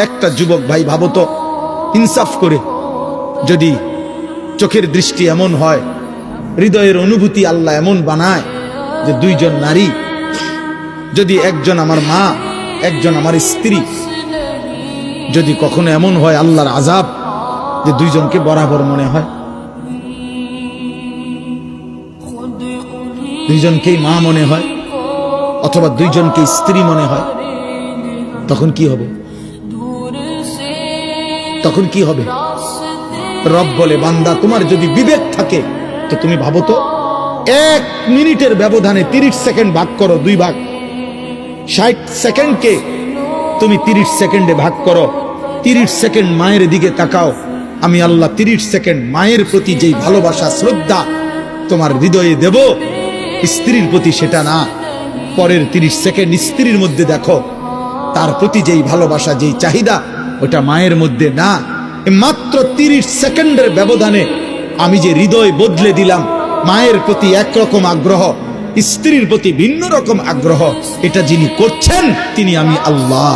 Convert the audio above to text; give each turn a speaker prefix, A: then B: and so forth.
A: একটা যুবক ভাই ভাবো তো, ইনসাফ করে, যদি চোখের দৃষ্টি এমন হয়, হৃদয়ের অনুভূতি আল্লাহ এমন বানায় যে দুইজন নারী, যদি একজন আমার মা একজন আমার স্ত্রী, যদি কখনো এমন হয় আল্লাহর আযাব যে দুইজনকে বরাবর মনে হয়, দুইজনকেই মা মনে হয় অথবা দুইজনকে স্ত্রী মনে হয়, তখন কি হবে? তখন কি হবে? রব বলে, বান্দা তোমার যদি বিবেক থাকে তো তুমি ভাবো তো, 1 মিনিটের ব্যবধানে 30 সেকেন্ড ভাগ করো, 2 ভাগ, 60 সেকেন্ডকে তুমি 30 সেকেন্ডে ভাগ করো, 30 সেকেন্ড মায়ের দিকে তাকাও, আমি আল্লাহ 30 সেকেন্ড মায়ের প্রতি যেই ভালোবাসা শ্রদ্ধা তোমার হৃদয়ে দেব, স্ত্রীর প্রতি সেটা না। পরের 30 সেকেন্ড স্ত্রীর মধ্যে দেখো, তার প্রতি যেই ভালোবাসা যেই চাহিদা ওটা মায়ের মধ্যে না। মাত্র 30 সেকেন্ডের ব্যবধানে আমি যে হৃদয় বদলে দিলাম, মায়ের প্রতি একরকম আগ্রহ, স্ত্রীর প্রতি ভিন্ন রকম আগ্রহ, এটা যিনি করছেন তিনি আমি আল্লাহ।